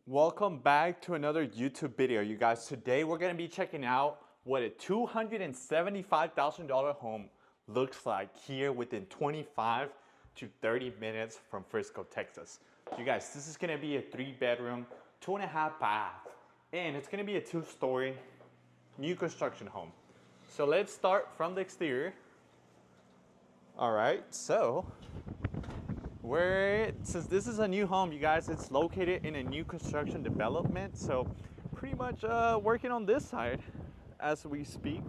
Welcome back to another YouTube video, you guys. Today we're going to be checking out what a $275,000 home looks like here within 25 to 30 minutes from Frisco, Texas. You guys, this is going to be a 3-bedroom, 2.5 bath, and it's going to be a 2-story new construction home. So let's start from the exterior. All right, so since this is a new home, you guys, it's located in a new construction development. So pretty much working on this side as we speak.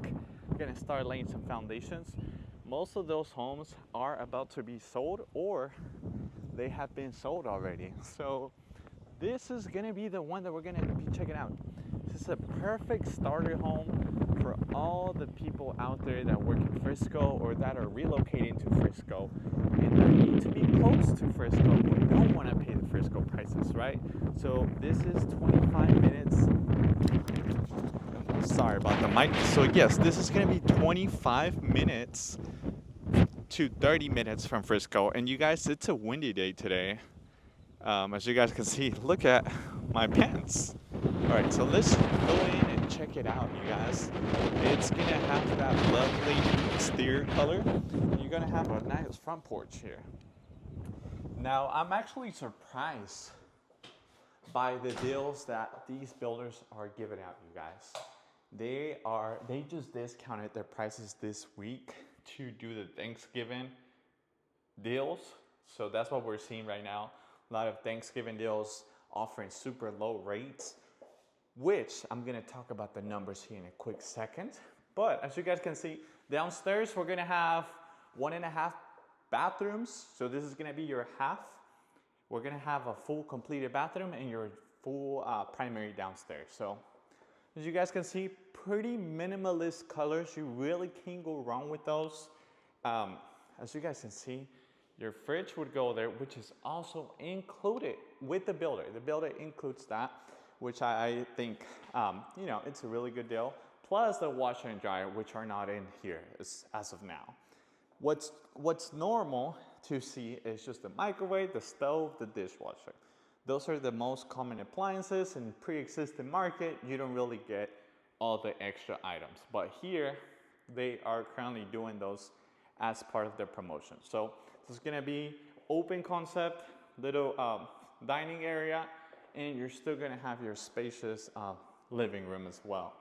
We're gonna start laying some foundations. Most of those homes are about to be sold or they have been sold already. So this is gonna be the one that we're gonna be checking out. This is a perfect starter home for all the people out there that work in Frisco or that are relocating to Frisco and that need to be close to Frisco but don't want to pay the Frisco prices, right? So this is 25 minutes. Sorry about the mic. So yes, this is going to be 25 minutes to 30 minutes from Frisco. And you guys, it's a windy day today. As you guys can see, look at my pants. All right, so let's go in and check it out, you guys. It's gonna have that lovely exterior color. And you're gonna have a nice front porch here. Now, I'm actually surprised by the deals that these builders are giving out, you guys. They just discounted their prices this week to do the Thanksgiving deals. So that's what we're seeing right now. A lot of Thanksgiving deals offering super low rates, which I'm gonna talk about the numbers here in a quick second. But as you guys can see, downstairs we're gonna have 1.5 bathrooms. So this is gonna be your half. We're gonna have a full completed bathroom and your full primary downstairs. So as you guys can see, pretty minimalist colors. You really can't go wrong with those. As you guys can see, your fridge would go there, which is also included with the builder. The builder includes that, which I think, it's a really good deal. Plus the washer and dryer, which are not in here as of now. What's normal to see is just the microwave, the stove, the dishwasher. Those are the most common appliances in pre-existing market. You don't really get all the extra items. But here, they are currently doing those as part of their promotion. So this is gonna be open concept, little dining area, and you're still gonna have your spacious living room as well.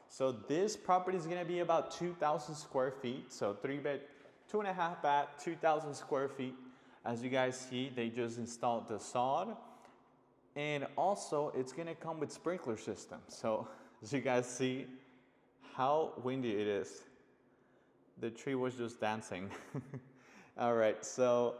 So this property is gonna be about 2,000 square feet. So 3-bed, 2.5 bath, 2,000 square feet. As you guys see, they just installed the sod. And also it's gonna come with sprinkler system. So as you guys see how windy it is. The tree was just dancing. All right, so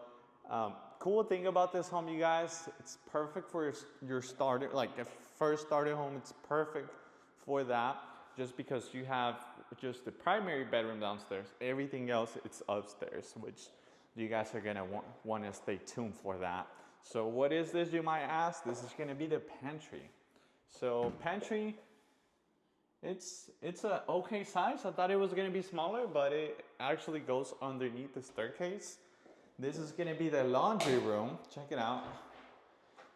cool thing about this home, you guys, it's perfect for your starter, like a first starter home. It's perfect for that, just because you have just the primary bedroom downstairs. Everything else, it's upstairs, which you guys are gonna want to stay tuned for that. So what is this, you might ask? This is gonna be the pantry. So pantry, it's a okay size. I thought it was gonna be smaller, but it actually goes underneath the staircase. This is gonna be the laundry room. Check it out.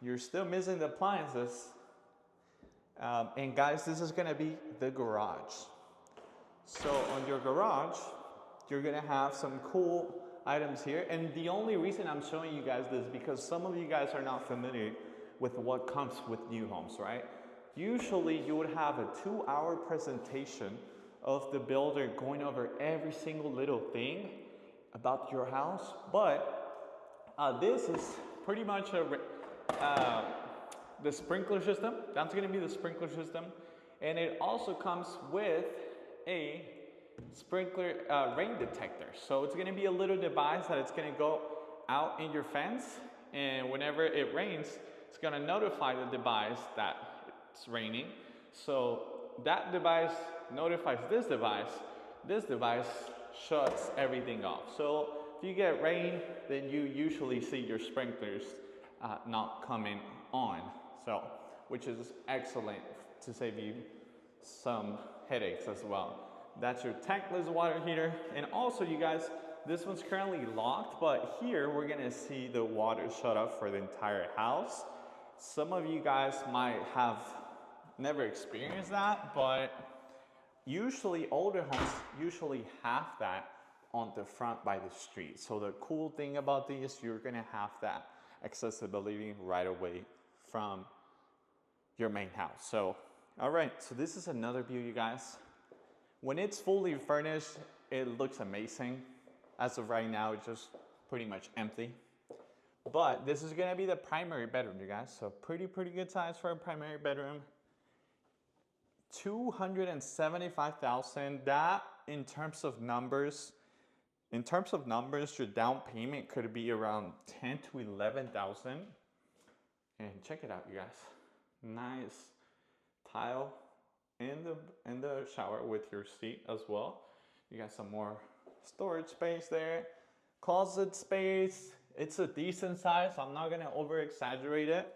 You're still missing the appliances. And guys, this is gonna be the garage. So on your garage, you're gonna have some cool items here. And the only reason I'm showing you guys this is because some of you guys are not familiar with what comes with new homes, right? Usually you would have a 2-hour presentation of the builder going over every single little thing about your house, but this is pretty much the sprinkler system. That's gonna be the sprinkler system. And it also comes with a sprinkler rain detector. So it's gonna be a little device that it's gonna go out in your fence, and whenever it rains, it's gonna notify the device that it's raining. So that device notifies this device shuts everything off. So if you get rain, then you usually see your sprinklers not coming on. So, which is excellent to save you some headaches as well. That's your tankless water heater. And also, you guys, this one's currently locked, but here we're gonna see the water shut off for the entire house. Some of you guys might have never experienced that, but usually older homes usually have that on the front by the street. So the cool thing about these, you're gonna have that accessibility right away from your main house. So, all right, so this is another view, you guys. When it's fully furnished, it looks amazing. As of right now, it's just pretty much empty. But this is gonna be the primary bedroom, you guys. So pretty good size for a primary bedroom. 275,000. That in terms of numbers, your down payment could be around 10 to 11,000. And check it out, you guys. Nice tile in the shower with your seat as well. You got some more storage space there. Closet space. It's a decent size. I'm not gonna over exaggerate it,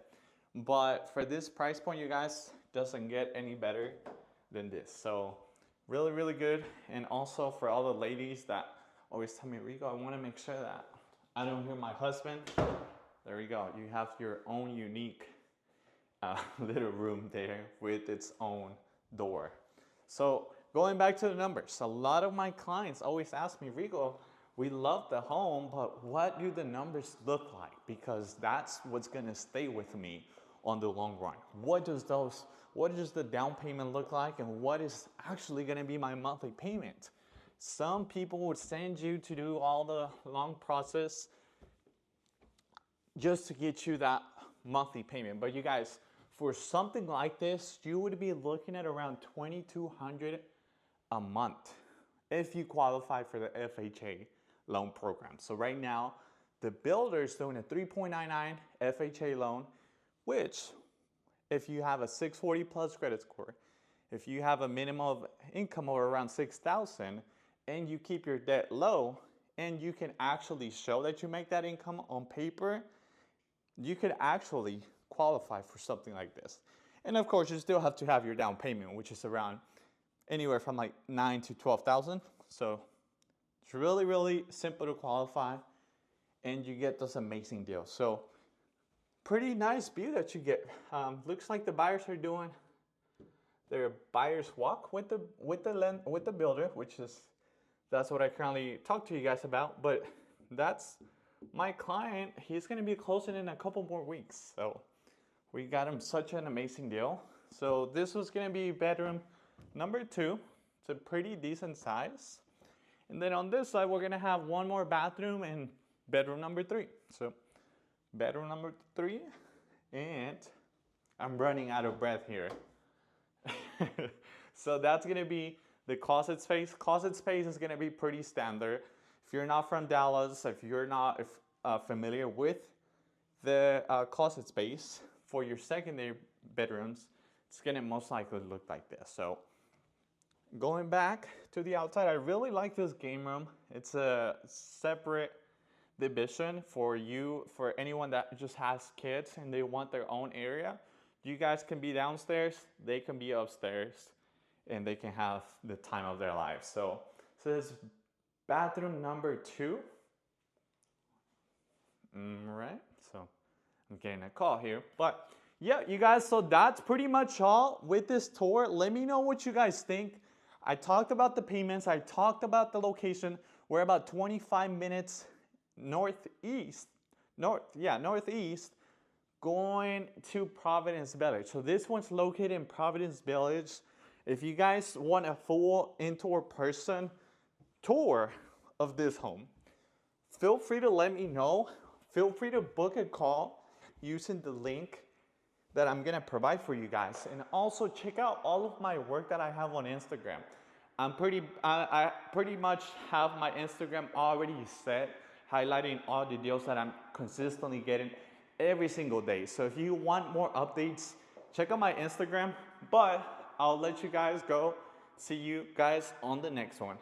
but for this price point, you guys, doesn't get any better than this. So really good. And also for all the ladies that always tell me, Rico, I want to make sure that I don't hear my husband. There we go. You have your own unique little room there with its own door. So going back to the numbers, a lot of my clients always ask me, Rico, we love the home, but what do the numbers look like? Because that's what's gonna stay with me on the long run. What does the down payment look like, and what is actually gonna be my monthly payment? Some people would send you to do all the long process just to get you that monthly payment. But you guys, for something like this, you would be looking at around $2,200 a month if you qualify for the FHA loan program. So right now, the builder is doing a 3.99 FHA loan, which if you have a 640 plus credit score, if you have a minimum of income of around 6,000 and you keep your debt low and you can actually show that you make that income on paper, you could actually qualify for something like this. And of course, you still have to have your down payment, which is around anywhere from like 9 to 12,000. So it's really simple to qualify and you get this amazing deal. So pretty nice view that you get. Looks like the buyers are doing their buyer's walk with the builder, that's what I currently talk to you guys about. But that's my client. He's gonna be closing in a couple more weeks. So we got him such an amazing deal. So this was gonna be bedroom number 2. It's a pretty decent size. And then on this side, we're gonna have one more bathroom and bedroom number 3. So bedroom number 3, and I'm running out of breath here. So that's gonna be the closet space. Closet space is gonna be pretty standard. If you're not from Dallas, if you're not familiar with the closet space for your secondary bedrooms, it's gonna most likely look like this. So going back to the outside, I really like this game room. It's a separate division for anyone that just has kids and they want their own area. You guys can be downstairs, they can be upstairs, and they can have the time of their lives. So this is bathroom number 2. Right, so I'm getting a call here. But yeah, you guys, so that's pretty much all with this tour. Let me know what you guys think. I talked about the payments, I talked about the location. We're about 25 minutes northeast, going to Providence Village. So this one's located in Providence Village. If you guys want a full in-person tour of this home, feel free to let me know. Feel free to book a call using the link that I'm gonna provide for you guys. And also check out all of my work that I have on Instagram. I pretty much have my Instagram already set, highlighting all the deals that I'm consistently getting every single day. So if you want more updates, check out my Instagram, but I'll let you guys go. See you guys on the next one.